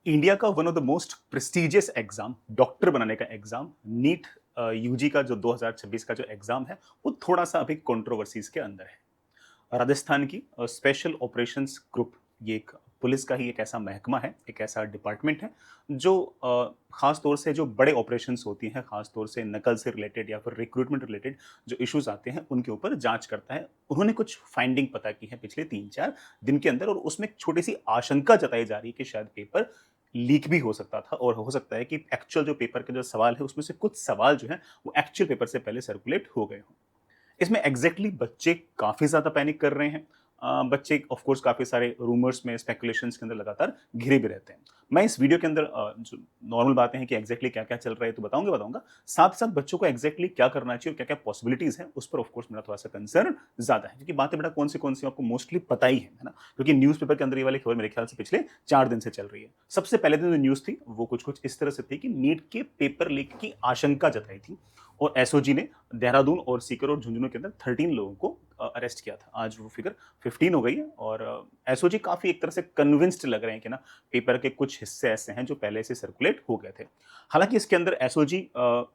India का one of the most prestigious exam, doctor बनाने का एग्जाम, नीट यूजी का जो 2026 का जो एग्जाम है, वो थोड़ा सा अभी कंट्रोवर्सीज के अंदर है। राजस्थान की स्पेशल ऑपरेशंस ग्रुप, ये एक पुलिस का ही एक ऐसा महकमा है, एक ऐसा डिपार्टमेंट है जो खास तौर से जो बड़े ऑपरेशंस होती हैं, खास तौर से नकल से रिलेटेड या फिर रिक्रूटमेंट रिलेटेड जो इश्यूज आते हैं उनके ऊपर जांच करता है। उन्होंने कुछ फाइंडिंग पता की है पिछले 3-4 दिन के अंदर, और उसमें एक छोटी सी आशंका जताई जा रही है कि शायद पेपर लीक भी हो सकता था, और हो सकता है कि एक्चुअल जो पेपर के जो सवाल है उसमें से कुछ सवाल जो है वो एक्चुअल पेपर से पहले सर्कुलेट हो गए हों। इसमें एग्जैक्टली बच्चे काफ़ी ज़्यादा पैनिक कर रहे हैं। बच्चे ऑफ कोर्स काफ़ी सारे रूमर्स में, स्पेकुलेशंस के अंदर लगातार घिरे भी रहते हैं। मैं इस वीडियो के अंदर जो नॉर्मल बातें हैं कि एग्जैक्टली क्या-क्या चल रहा है तो बताऊँगा। साथ-साथ बच्चों को एग्जैक्टली क्या करना चाहिए और क्या-क्या पॉसिबिलिटीज़ हैं, उस पर ऑफ कोर्स मेरा थोड़ा-सा कंसर्न ज़्यादा है। क्योंकि बातें बेटा कौन सी आपको मोस्टली पता ही है ना? क्योंकि न्यूज़पेपर के अंदर ये वाली खबर मेरे ख्याल से पिछले 4 दिन से चल रही है। सबसे पहले दिन जो न्यूज़ थी, वो कुछ-कुछ इस तरह से थी कि नीट के पेपर लीक की आशंका जताई थी, और एसओजी ने देहरादून और सीकर और झुंझुनू के अंदर 13 लोगों को अरेस्ट किया था। आज वो फिगर 15 हो गई है, और एसओजी काफ़ी एक तरह से कन्विंस्ड लग रहे हैं कि ना पेपर के कुछ हिस्से ऐसे हैं जो पहले से सर्कुलेट हो गए थे। हालाँकि इसके अंदर एसओजी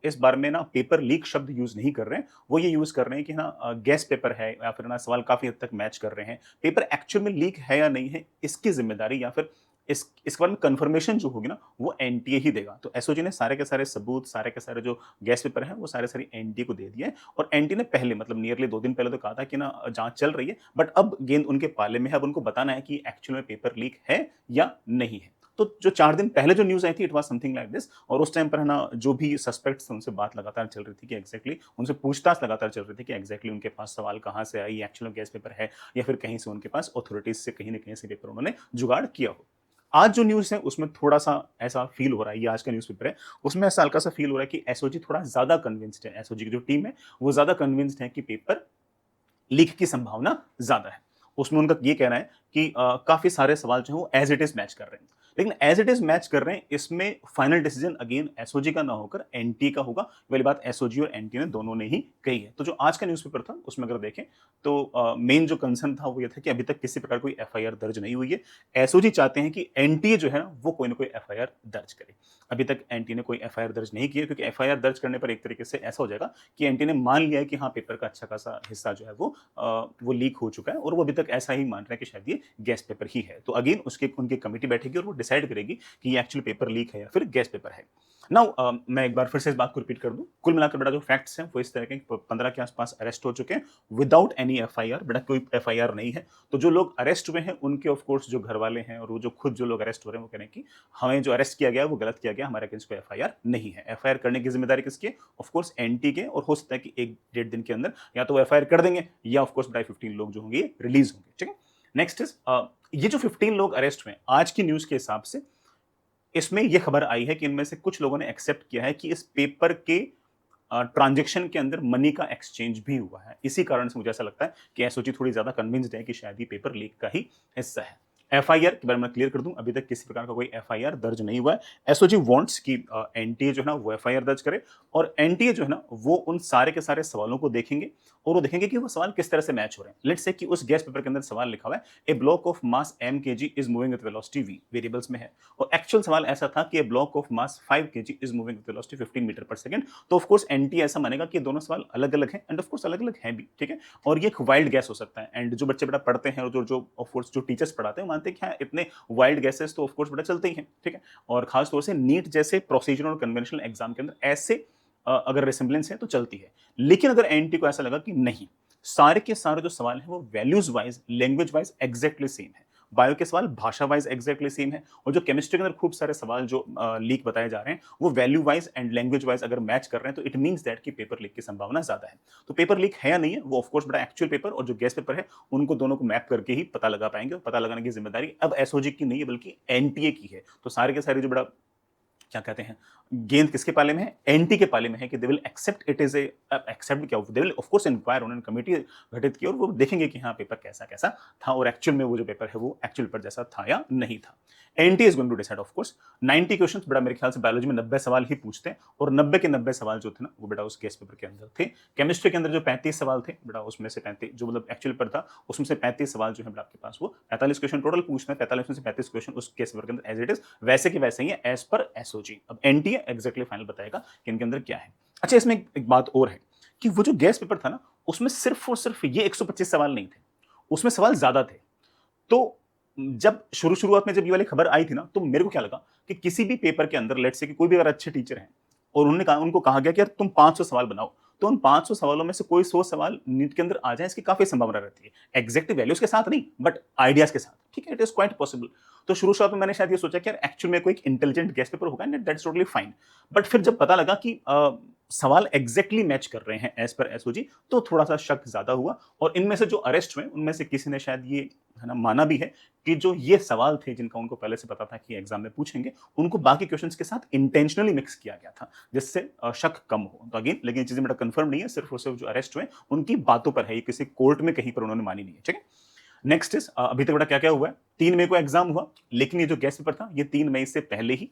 इस बारे में ना पेपर लीक शब्द यूज़ नहीं कर रहे हैं, वो ये यूज़ कर रहे हैं कि ना गेस पेपर है, या फिर ना सवाल काफ़ी हद तक मैच कर रहे हैं। पेपर एक्चुअल में लीक है या नहीं है, इसकी ज़िम्मेदारी या फिर इसके बारे में कन्फर्मेशन जो होगी ना, वो एनटीए ही देगा। तो एसओजी ने सारे के सारे सबूत, सारे के सारे जो गैस पेपर हैं, वो सारे एनटीए को दे दिए हैं, और एनटीए ने पहले मतलब नियरली 2 दिन पहले तो कहा था कि ना जाँच चल रही है, बट अब गेंद उनके पाले में है, अब उनको बताना है कि एक्चुअल में पेपर लीक है या नहीं है। तो जो 4 दिन पहले जो न्यूज़ आई थी, it was something like this, और उस टाइम पर है ना जो भी सस्पेक्ट्स थे उनसे बात लगातार चल रही थी कि एग्ज़ैक्टली उनसे पूछताछ लगातार चल रही थी कि एग्ज़ैक्टली उनके पास सवाल कहाँ से आई, एक्चुअल में गैस पेपर है या फिर कहीं से उनके पास अथॉरिटीज़ से कहीं न कहीं से पेपर उन्होंने जुगाड़ किया हो। आज जो न्यूज़ है उसमें थोड़ा-सा ऐसा फ़ील हो रहा है, ये आज का न्यूज़पेपर है, उसमें ऐसा हल्का-सा फ़ील हो रहा है कि एसओजी थोड़ा ज़्यादा कन्विंस्ड है, एसओजी की जो टीम है, वो ज़्यादा कन्विंस्ड है कि पेपर लीक की संभावना ज़्यादा है। उसमें उनका ये कहना है कि काफ़ी सारे सवाल जो हैं वो एज़ इट इज़ मैच कर रहे हैं। लेकिन एज़ इट इज़ मैच कर रहे हैं, इसमें फाइनल डिसीज़न अगेन एसओजी का ना होकर एनटीए का होगा। ये वाली बात एसओजी और एनटीए ने दोनों ने ही कही है। तो जो आज का न्यूज़पेपर था, उसमें अगर देखें तो मेन जो कंसर्न था वो ये था कि अभी तक किसी प्रकार कोई एफआईआर दर्ज नहीं हुई है। एसओजी चाहते हैं कि एनटीए जो है ना, वो कोई ना कोई एफआईआर दर्ज करे। अभी तक एनटीए ने कोई एफआईआर दर्ज नहीं की है, क्योंकि एफआईआर दर्ज करने पर एक तरीके से ऐसा हो जाएगा कि एनटीए ने मान लिया है कि हाँ, पेपर का अच्छा खासा हिस्सा जो है वो लीक हो चुका है, और वो अभी तक ऐसा ही मान रहे हैं कि शायद ये गैस पेपर ही है। तो अगेन उसके उनकी कमिटी बैठेगी और वो डिसाइड करेगी कि ये एक्चुअली पेपर लीक है या फिर गैस पेपर है। नाउ मैं एक बार फिर से इस बात को रिपीट कर दूं, कुल मिलाकर बेटा जो फैक्ट्स हैं वो इस तरह के 15 के आसपास अरेस्ट हो चुके हैं विदाउट एनी एफआईआर। बेटा कोई एफआईआर नहीं है। तो जो लोग अरेस्ट हुए हैं उनके ऑफ कोर्स जो घर वाले हैं, और वो जो खुद जो लोग अरेस्ट हो रहे हैं, वो कह रहे हैं कि हमें जो अरेस्ट किया गया है वो गलत किया गया, हमारे अगेंस्ट कोई एफआईआर नहीं है। एफआईआर करने की जिम्मेदारी किसकी है? ऑफ कोर्स एनटी के, और हो सकता है कि 1-1.5 दिन के अंदर या तो वो एफआईआर कर देंगे, या ऑफ कोर्स बेटा 15 लोग जो होंगे रिलीज होंगे। ठीक है। नेक्स्ट इज ये जो 15 लोग अरेस्ट हुए हैं, आज की न्यूज़ के हिसाब से इसमें ये खबर आई है कि इनमें से कुछ लोगों ने एक्सेप्ट किया है कि इस पेपर के ट्रांज़ैक्शन के अंदर मनी का एक्सचेंज भी हुआ है। इसी कारण से मुझे ऐसा लगता है कि एसओजी थोड़ी ज़्यादा कन्विंस्ड है कि शायद ये पेपर लीक का ही हिस्सा है। एफआईआर के बारे में क्लियर कर दूं, अभी तक किसी प्रकार का कोई एफआईआर दर्ज नहीं हुआ है। एसओजी वांट्स कि एनटीए जो है ना वो एफआईआर दर्ज करे, और एनटीए जो है ना वो उन सारे के सारे सवालों को देखेंगे, और वो देखेंगे कि वो सवाल किस तरह से मैच हो रहे हैं। लेट्स से कि उस गैस पेपर के अंदर सवाल लिखा हुआ है, a block of mass m kg is moving with velocity v, variables में है, और एक्चुअल सवाल ऐसा था कि a block of mass 5 kg is moving with velocity 15 meter per second. तो ऑफ कोर्स एनटी ऐसा मानेगा कि ये दोनों सवाल अलग-अलग हैं, एंड ऑफ कोर्स अलग-अलग हैं भी, ठीक है? और ये एक वाइल्ड गैस हो सकता है, एंड जो बच्चे बेटा पढ़ते हैं और जो जो ऑफ कोर्स जो टीचर्स पढ़ाते हैं, वो मानते हैं कि हाँ, इतने वाइल्ड गैसेस तो ऑफ कोर्स बेटा चलते ही हैं, ठीक है? और खास तौर से नीट जैसे प्रोसीजरल और कन्वेंशनल एग्जाम के अंदर ऐसे अगर रिसेम्बलेंस है तो चलती है। लेकिन अगर एनटी को ऐसा लगा कि नहीं, सारे के सारे जो सवाल हैं वो values wise, language wise exactly same है, बायो के सवाल भाषा वाइज एग्जैक्टली सेम है, और जो केमिस्ट्री के अंदर खूब सारे सवाल जो लीक बताए जा रहे हैं वो value wise and language wise अगर मैच कर रहे हैं, तो इट मींस दैट कि पेपर लीक की संभावना ज्यादा है। तो पेपर लीक है या नहीं है, वो ऑफ कोर्स बड़ा एक्चुअल पेपर और जो गेस पेपर है, उनको दोनों को मैप करके ही पता लगा पाएंगे, और पता लगाने की जिम्मेदारी अब एसओजी की नहीं है बल्कि एनटीए की है। तो सारे के सारे जो बड़ा क्या कहते हैं, गेंद किसके पाले में है, एनटी के पाले में है, कि they will accept it is a, accept क्या, they will of course inquire, उन्होंने कमेटी गठित की और वो देखेंगे कि हाँ पेपर कैसा कैसा था और एक्चुअल में वो जो पेपर है वो एक्चुअल पेपर जैसा था या नहीं था। NT is going to decide of course. 90 questions बेटा मेरे ख्याल से बायोलॉजी में 90 सवाल ही पूछते हैं और 90 के 90 सवाल जो थे ना वो बेटा उस केस पेपर के अंदर थे। केमिस्ट्री के अंदर जो 35 सवाल थे बेटा उसमें से 35 जो मतलब एक्चुअल पेपर था उसमें से 35 सवाल जो है बेटा आपके पास वो 45 क्वेश्चन टोटल पूछते हैं, 45 में से 35 क्वेश्चन उस केस पेपर के अंदर एज इट इज वैसे के वैसे ही है एज पर एसओजी। अब एनटी एग्जैक्टली फाइनल बताएगा कि इनके अंदर क्या है। अच्छा इसमें एक बात और है कि वो जो गैस पेपर था ना उसमें सिर्फ और सिर्फ ये 125 सवाल नहीं थे, उसमें सवाल ज्यादा थे। तो जब शुरुआत में जब ये वाली खबर आई थी ना तो मेरे को क्या लगा कि किसी भी पेपर के अंदर लेट्स से कि कोई भी अगर अच्छे टीचर हैं और उनको कहा गया कि यार तुम 500 सवाल बनाओ, तो उन 500 सवालों में से कोई 100 सवाल नीट के अंदर आ जाए इसकी काफी संभावना रहती है, एग्जैक्ट वैल्यूज के साथ नहीं बट आइडियाज के साथ, ठीक है, इट इज क्वाइट पॉसिबल। तो शुरुआत में मैंने शायद ये सोचा कि यार एक्चुअल में कोई इंटेलिजेंट गेस्ट पेपर होगा and that's totally fine, but फिर जब पता लगा कि सवाल एग्जैक्टली मैच कर रहे हैं एज पर एसओजी तो थोड़ा सा शक ज्यादा हुआ। और इनमें से जो अरेस्ट हुए उनमें से किसी ने शायद ये है ना माना भी है कि जो ये सवाल थे जिनका उनको पहले से पता था कि एग्जाम में पूछेंगे उनको बाकी क्वेश्चंस के साथ इंटेंशनली मिक्स किया गया था जिससे शक कम हो। तो अगेन लेकिन चीजें मेरा कंफर्म नहीं है, सिर्फ और सिर्फ जो अरेस्ट हुए उनकी बातों पर है, ये किसी कोर्ट में कहीं पर उन्होंने मानी नहीं है, ठीक है। नेक्स्ट इज अभी तक बेटा क्या क्या हुआ है, 3 मई को एग्जाम हुआ लेकिन ये जो गेस्ट पेपर था ये 3 मई से पहले ही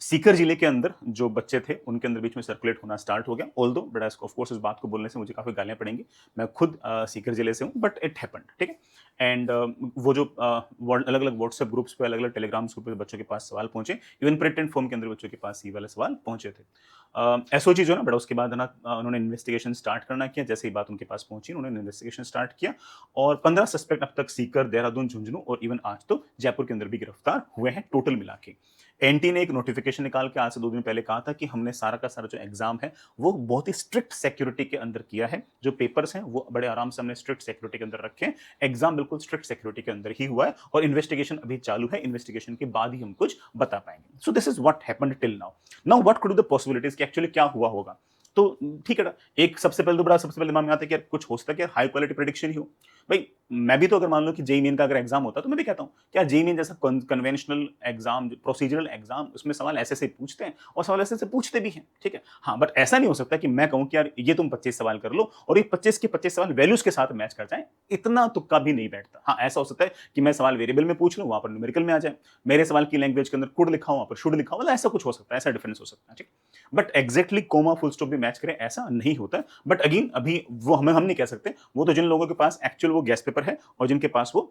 सीकर जिले के अंदर जो बच्चे थे उनके अंदर बीच में सर्कुलेट होना स्टार्ट हो गया। ऑल्दो बट ऑफ कोर्स इस बात को बोलने से मुझे काफी गालियां पड़ेंगी, मैं खुद सीकर जिले से हूं बट इट हैपेंड, ठीक है। एंड वो जो अलग अलग व्हाट्सएप ग्रुप्स पे अलग अलग टेलीग्राम ग्रुप पे बच्चों के पास सवाल पहुंचे, इवन प्रिंटेड फॉर्म के अंदर बच्चों के पास ये वाले सवाल पहुंचे थे। एसओजी जो ना बड़ा उसके बाद ना उन्होंने इन्वेस्टिगेशन स्टार्ट करना किया, जैसे ही बात उनके पास पहुंची उन्होंने इन्वेस्टिगेशन स्टार्ट किया और 15 सस्पेक्ट अब तक सीकर, देहरादून, झुंझुनू और इवन आज तो जयपुर के अंदर भी गिरफ्तार हुए हैं टोटल मिला के। एनटी ने एक नोटिफिकेशन निकाल के आज से 2 दिन पहले कहा था कि हमने सारा का सारा जो एग्जाम है वो बहुत ही स्ट्रिक्ट सिक्योरिटी के अंदर किया है, जो पेपर्स हैं वो बड़े आराम से हमने स्ट्रिक्ट सिक्योरिटी के अंदर रखे हैं, एग्जाम बिल्कुल स्ट्रिक्ट सिक्योरिटी के अंदर ही हुआ है और इन्वेस्टिगेशन अभी चालू है, इन्वेस्टिगेशन के बाद ही हम कुछ बता पाएंगे। So this is what happened till now. Now what could the possibilities कि एक्चुअली क्या हुआ होगा। तो ठीक है ना, एक सबसे पहले दिमाग में आता है कि यार कुछ हो सकता है कि हाई क्वालिटी प्रेडिक्शन ही हो। भाई मैं भी तो अगर मान लो कि जेईई मेन का अगर एग्जाम होता तो मैं भी कहता हूँ क्या जेईई मेन जैसा कन्वेंशनल एग्जाम, प्रोसीजरल एग्जाम, उसमें सवाल ऐसे से पूछते हैं और सवाल ऐसे से पूछते भी हैं, ठीक है। हाँ बट ऐसा नहीं हो सकता कि मैं कहूँ कि यार ये तुम 25 सवाल कर लो और ये 25 के 25 सवाल वैल्यूज के साथ मैच कर जाए, इतना तुक्का भी नहीं बैठता। हाँ ऐसा हो सकता है कि मैं सवाल वेरिएबल में पूछ लूँ वहां पर न्यूमेरिकल में आ जाए, मेरे सवाल की लैंग्वेज के अंदर कुड लिखा हो वहां पर शुड लिखा हो, ऐसा कुछ हो सकता है, ऐसा डिफरेंस हो सकता है, ठीक। But exactly comma full stop भी मैच करें ऐसा नहीं होता। बट अगेन अभी वो हम नहीं कह सकते, वो तो जिन लोगों के पास एक्चुअल वो गैस पेपर है और जिनके पास वो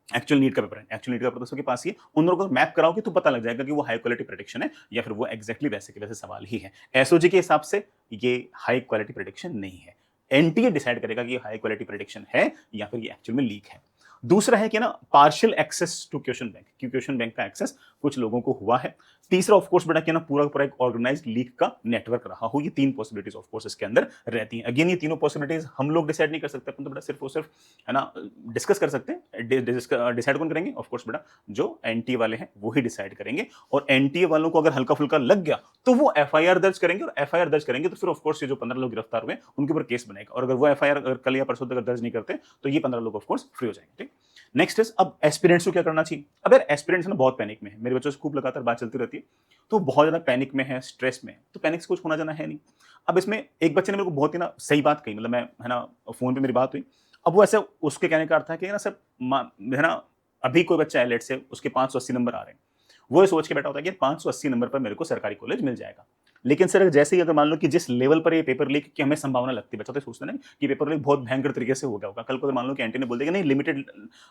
एक्चुअल नीट का पेपर है, एक्चुअल नीट का पेपर सबके पास ही है, उन लोगों को मैप कराओगे तो पता लग जाएगा कि वो हाई क्वालिटी प्रेडिक्शन है या फिर वो एग्जैक्टली वैसे के वैसे सवाल ही है। एसओजी के हिसाब से ये हाई क्वालिटी प्रेडिक्शन नहीं है, एनटीए डिसाइड करेगा कि ये हाई क्वालिटी प्रेडिक्शन है या फिर ये एक्चुअल में लीक है। दूसरा है कि ना partial access to question bank, कि क्वेश्चन बैंक का एक्सेस कुछ लोगों को हुआ है। तीसरा ऑफ कोर्स बेटा कि ना पूरा पूरा एक ऑर्गेनाइज्ड लीक का नेटवर्क रहा हो। ये 3 पॉसिबिलिटीज ऑफ कोर्स इसके अंदर रहती हैं। अगेन ये तीनों पॉसिबिलिटीज हम लोग डिसाइड नहीं कर सकते, अपन तो बेटा सिर्फ और सिर्फ है ना डिस्कस कर सकते हैं। डिसाइड कौन करेंगे, ऑफ कोर्स बेटा जो एनटीए वाले हैं वो ही डिसाइड करेंगे। और एनटीए वालों को अगर हल्का फुल्का लग गया तो वो एफआईआर दर्ज करेंगे और एफआईआर दर्ज करेंगे तो फिर ऑफ कोर्स ये जो 15 लोग गिरफ्तार हुए उनके ऊपर केस बनेगा। और अगर वो एफआईआर अगर कल या परसों तक दर्ज नहीं करते तो ये 15 लोग ऑफ कोर्स फ्री हो जाएंगे, ठीक। नेक्स्ट इज अब एस्पिरेंट्स को क्या करना चाहिए। अब यार एस्पिरेंट्स ना बहुत पैनिक में है, मेरे बच्चों से खूब लगातार बात चलती रहती है, तो बहुत ज्यादा पैनिक में है, स्ट्रेस में है, तो पैनिक से कुछ होना जाना है नहीं। अब इसमें एक बच्चे ने मेरे को बहुत ही ना सही बात कही, मतलब मैं है ना फोन पे मेरी बात हुई, अब वो ऐसे उसके कहने का अर्थ है कि ना सर है ना अभी कोई बच्चा है लेट से उसके 580 नंबर आ रहे हैं, वो ये सोच के बैठा होता है कि 580 नंबर पर मेरे को सरकारी कॉलेज मिल जाएगा। लेकिन सर जैसे ही अगर मान लो कि जिस लेवल पर ये पेपर लीक की हमें संभावना लगती है, बच्चा तो सोचते हैं ना कि पेपर लीक बहुत भयंकर तरीके से हो गया होगा, कल को अगर मान लो कि एंटी ने बोल दिया नहीं लिमिटेड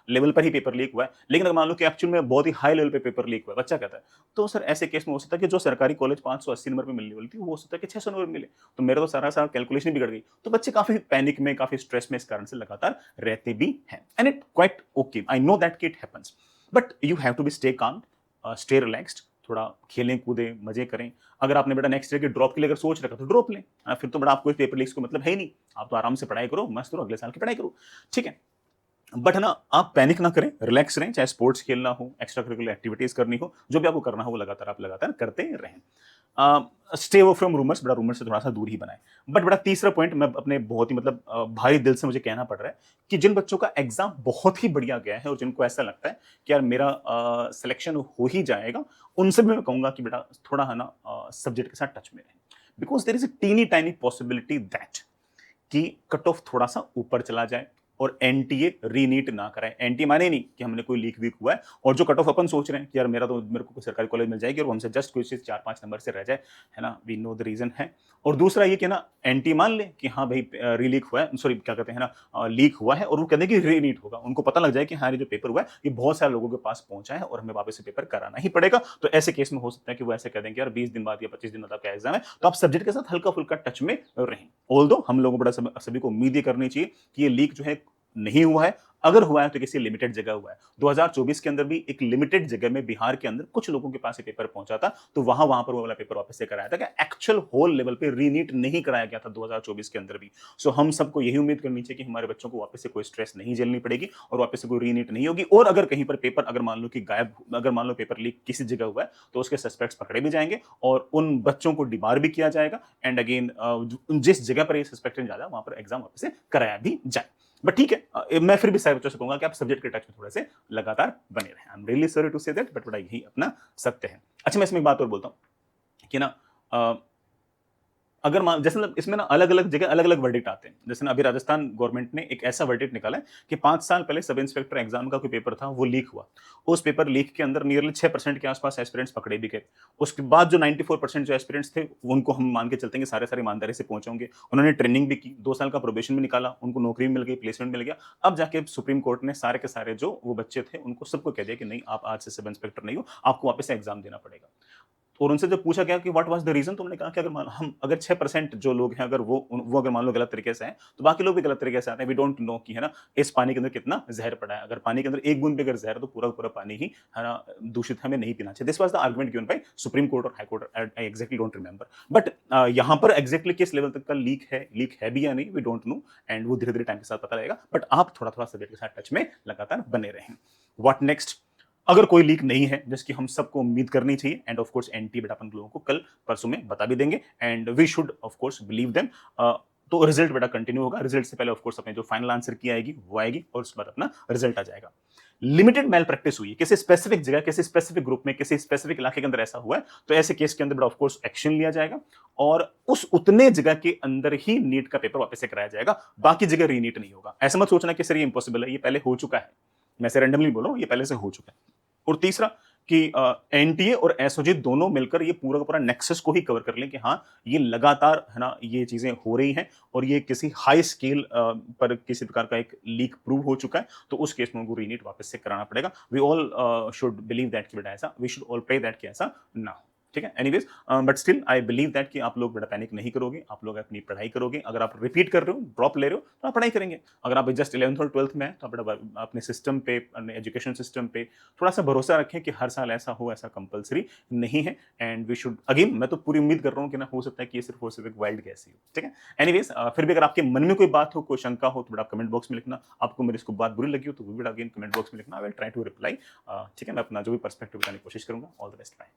लेवल पर ही पेपर लीक हुआ है, लेकिन अगर मान लो कि एक्चुअल में बहुत ही हाई लेवल पे पेपर लीक हुआ है, बच्चा कहता है, तो सर ऐसे केस में हो सकता है कि जो सरकारी कॉलेज 580 नंबर पर मिलने वाली थी वो हो सकता है कि 600 नंबर मिले, तो मेरा तो सारा सारा कैलकुलेशन बिगड़ गई। तो बच्चे काफी पैनिक में, काफी स्ट्रेस में इस कारण से लगातार रहते भी हैं, and it quite okay, I know that it happens, but you have to be stay calm, stay relaxed, थोड़ा खेलें कूदें मजे करें। अगर आपने बेटा नेक्स्ट ईयर के ड्रॉप के लिए अगर सोच रखा तो ड्रॉप लें, फिर तो बड़ा आपको पेपर लीक्स को मतलब है ही नहीं, आप तो आराम से पढ़ाई करो, मस्त करो, अगले साल की पढ़ाई करो, ठीक है। बट है ना, आप पैनिक ना करें, रिलैक्स रहें, चाहे स्पोर्ट्स खेलना हो, एक्स्ट्रा करिकुलर एक्टिविटीज करनी हो, जो भी आपको करना हो वो लगातार आप लगातार करते रहें। स्टे अवे फ्रॉम रूमर्स, बड़ा रूमर से थोड़ा सा दूर ही बनाएं। बट बड़ा तीसरा पॉइंट मैं अपने बहुत ही मतलब भारी दिल से मुझे कहना पड़ रहा है कि जिन बच्चों का एग्जाम बहुत ही बढ़िया गया है और जिनको ऐसा लगता है कि यार मेरा सिलेक्शन हो ही जाएगा, उनसे भी मैं कहूंगा कि बेटा थोड़ा है ना सब्जेक्ट के साथ टच में रहें, because there is a teeny tiny possibility that कि कट ऑफ थोड़ा सा ऊपर चला जाए और एनटीए रीनीट ना कराएं। एनटीए माने नहीं कि हमने कोई लीक वीक हुआ है, और जो कट ऑफ अपन सोच रहे हैं कि यार मेरे को कोई सरकारी कॉलेज मिल जाएगी और वो हमसे जस्ट कोई चीज 4-5 नंबर से रह जाए, है ना, वी नो द रीजन है। और दूसरा ये कि ना एनटी मान ले कि हाँ भाई रीलीक हुआ है, सॉरी क्या कहते हैं ना लीक हुआ है, और वो कहते हैं कि रीनीट होगा, उनको पता लग जाए कि हाँ ये जो पेपर हुआ है ये बहुत सारे लोगों के पास पहुंचा है और हमें वापस से पेपर कराना ही पड़ेगा। तो ऐसे केस में हो सकता है कि वो ऐसे कह दें कि यार 20 दिन बाद या 25 दिन बाद आपका एग्जाम है, तो आप सब्जेक्ट के साथ हल्का फुल्का टच में रहें। ऑल्दो हम लोगों को बड़ा सभी को उम्मीद ये करनी चाहिए कि ये लीक जो है नहीं हुआ है, अगर हुआ है तो किसी लिमिटेड जगह हुआ है। 2024 के अंदर भी एक लिमिटेड जगह में बिहार के अंदर कुछ लोगों के पास ये पेपर पहुंचा था, तो वहां पर वो वाला पेपर वापस से कराया था, कि एक्चुअल होल लेवल पे रीनीट नहीं कराया गया था 2024 के अंदर भी। सो हम सबको यही उम्मीद करनी चाहिए कि हमारे बच्चों को वापस से कोई स्ट्रेस नहीं झेलनी पड़ेगी और वापस से कोई रीनीट नहीं होगी। और अगर कहीं पर पेपर अगर मान लो कि गायब, अगर मान लो पेपर लीक किसी जगह हुआ है, तो उसके सस्पेक्ट्स पकड़े भी जाएंगे और उन बच्चों को डिबार भी किया जाएगा। एंड अगेन जिस जगह पर ये सस्पेक्टेड ज्यादा वहां पर एग्जाम वापस से कराया भी जाए। बट ठीक है, मैं फिर भी सारे बच्चों से कहूंगा कि आप सब्जेक्ट के टच में थोड़े से लगातार बने रहें। I am really sorry to say that, but बड़ा यही अपना सत्य है। अच्छा, मैं इसमें एक बात और बोलता हूँ कि ना अ, अगर मान जैसे मतलब इसमें ना अलग अलग जगह अलग अलग वर्डिक्ट आते हैं। जैसे ना अभी राजस्थान गवर्नमेंट ने एक ऐसा वर्डिक्ट निकाला है कि 5 साल पहले सब इंस्पेक्टर एग्जाम का कोई पेपर था, वो लीक हुआ। उस पेपर लीक के अंदर नियरली 6% के आसपास एस्पिरेंट्स पकड़े भी गए। उसके बाद जो 94% जो एस्पिरेंट्स थे, उनको हम मान के चलते हैं कि सारे सारे ईमानदारी से पहुंचे होंगे। उन्होंने ट्रेनिंग भी की, 2 साल का प्रोबेशन भी निकाला, उनको नौकरी भी मिल गई, प्लेसमेंट मिल गया। अब जाके सुप्रीम कोर्ट ने सारे के सारे जो वो बच्चे थे उनको सबको कह दिया कि नहीं, आप आज से सब इंस्पेक्टर नहीं हो, आपको वापस से एग्जाम देना पड़ेगा। और उनसे जब पूछा गया कि व्हाट वाज द रीजन, तो उन्होंने कहा कि अगर 6% जो लोग हैं, अगर वो अगर मान लो गलत तरीके से हैं, तो बाकी लोग भी गलत तरीके से आते हैं। वी डोंट नो कि है ना इस पानी के अंदर कितना जहर पड़ा है। अगर पानी के अंदर एक बूंद भी अगर जहर है, तो पूरा पूरा पानी ही है ना दूषित, हमें नहीं पीना चाहिए। This was the argument given by Supreme Court और High Court, I exactly don't remember. But यहाँ पर एग्जैक्टली किस लेवल तक का लीक है भी या नहीं, वी डोंट नो। एंड वो धीरे धीरे टाइम के साथ पता लगेगा। बट आप थोड़ा थोड़ा सब्जेक्ट के साथ टच में लगातार बने रहें। What next? अगर कोई लीक नहीं है, जिसकी हम सबको उम्मीद करनी चाहिए, एंड ऑफ कोर्स एनटी बेटा अपन लोगों को कल परसों में बता भी देंगे, and we should of course believe them. तो रिजल्ट बेटा कंटिन्यू होगा। रिजल्ट से पहले ऑफ कोर्स अपने जो फाइनल आंसर की आएगी वो आएगी, और उसके बाद अपना रिजल्ट आ जाएगा। लिमिटेड मेल प्रैक्टिस हुई है किसी स्पेसिफिक जगह, किसी स्पेसिफिक ग्रुप में, किसी स्पेसिफिक इलाके के अंदर ऐसा हुआ है, तो ऐसे केस के अंदर ऑफ कोर्स एक्शन लिया जाएगा और उस उतने जगह के अंदर ही नीट का पेपर वापस से कराया जाएगा। बाकी जगह रीनीट नहीं होगा। ऐसा मत सोचना कि सर ये इंपॉसिबल है, ये पहले हो चुका है। मैं से रैंडमली बोल रहा हूं, ये पहले से हो चुका है। और तीसरा कि एनटीए और एसओजी दोनों मिलकर ये पूरा का पूरा नेक्सस को ही कवर कर लें कि हाँ ये लगातार है ना ये चीजें हो रही हैं और ये किसी हाई स्केल पर किसी प्रकार का एक लीक प्रूव हो चुका है, तो उस केस में उनको रीनीट वापस से कराना पड़ेगा। We all should believe that कि बेटा ऐसा, we should all pray that कि ऐसा ना हो। ठीक है, anyways, but still I believe that कि आप लोग बड़ा पैनिक नहीं करोगे, आप लोग अपनी पढ़ाई करोगे। अगर आप रिपीट कर रहे हो, ड्रॉप ले रहे हो, तो आप पढ़ाई करेंगे। अगर आप जस्ट 11th और 12th में हैं, तो आप बड़ा अपने सिस्टम पे, अपने एजुकेशन सिस्टम पे थोड़ा सा भरोसा रखें कि हर साल ऐसा हो, ऐसा कंपलसरी नहीं है। एंड वी शुड अगेन, मैं तो पूरी उम्मीद कर रहा हूँ कि ना हो सकता है कि ये सिर्फ और सिर्फ एक वाइल्ड गैस ही हो। ठीक है, एनीवेज, फिर भी अगर आपके मन में कोई बात हो, कोई शंका हो, तो बड़ा कमेंट बॉक्स में लिखना। आपको मेरी इसको बात बुरी लगी हो तो भी बड़ा अगेन कमेंट बॉक्स में लिखना। I will try to reply. ठीक है, मैं अपना जो भी पर्सपेक्टिव बताने की कोशिश करूंगा। All the best, bye.